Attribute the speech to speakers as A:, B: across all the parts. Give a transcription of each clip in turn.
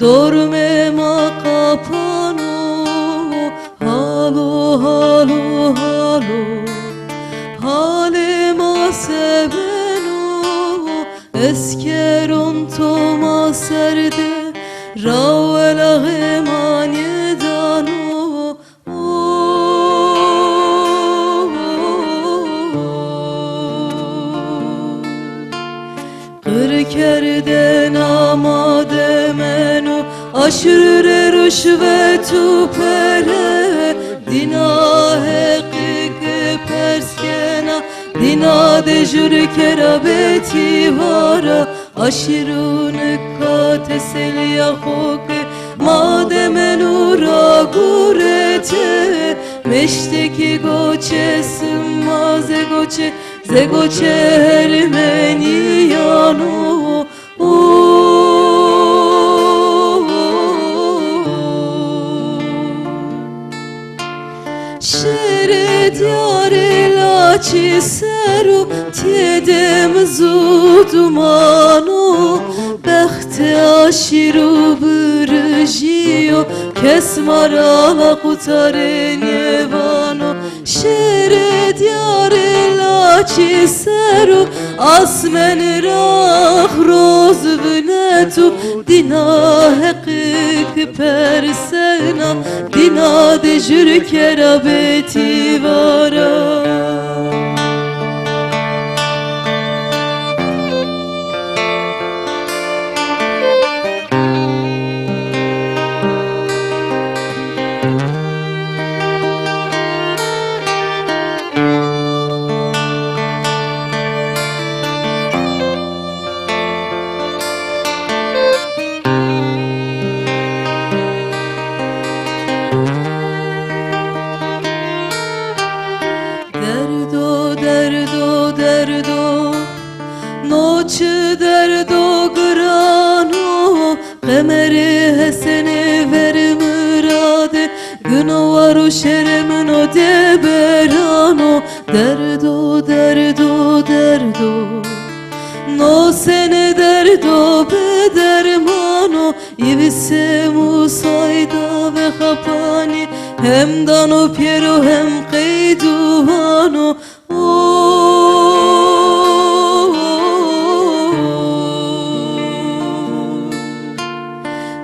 A: dormema kapano, halo halo halo, halema seveno, eskeron toma serde, ravela gemanye dano. Kırkerden amade menu, aşırı rüşvetu pere, dina hekike perskena, dina de jür kerabeti vara, aşırı nıkkate selya hoke, made menu ragurete, meşteki goçe sımmaze goçe, zegoçe helmeni yanu. Şere diyare laçi seru, tiedem zudumanu, behte aşiru bırıjiyo, kesmarala kutare nevano. Şere diyare laçi seru, asmen rah roz vnetu, dina hekik persena, dina de jür kerabeti vara. Derdo, noche derdo grano, kemeri heseni ver mürade, günavaru şeremino de berano. Derdo, no sene derdo bedermano, ivise musayda ve kapani, hem dano piero hem keyduhano.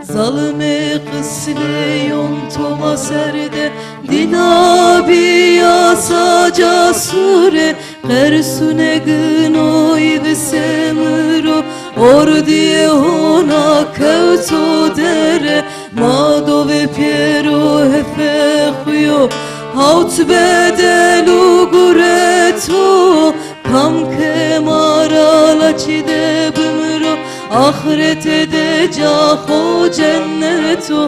A: Zalime kısleyon toma serde, dina biyasa casure, kersune gıno ivsemuro, ordiye ona kevto dere, mado ve piero hefehuyo, haut bedelu gureto, kam kemara laçide bümro, ahirete de caho cenneto.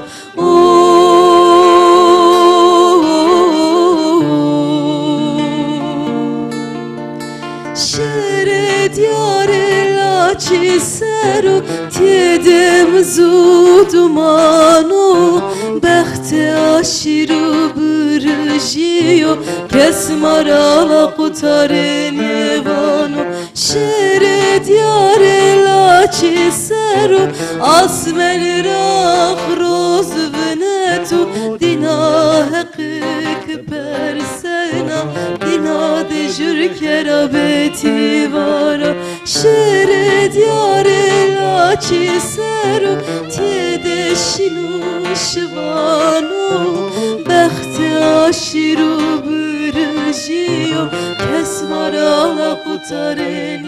A: Şere diyare laçi seru, tiedem zudumano, behte aşiru bırıjiyo, kesmarala kutare nevano. Şere diyare laçi seru, asmen rah roz vnetu, dina hekik persena, dina de jür kerabeti vara. Şere diyare laçi seru, tiede şinu şivano, behte aşiru bırıjiyo, kesmarala kutare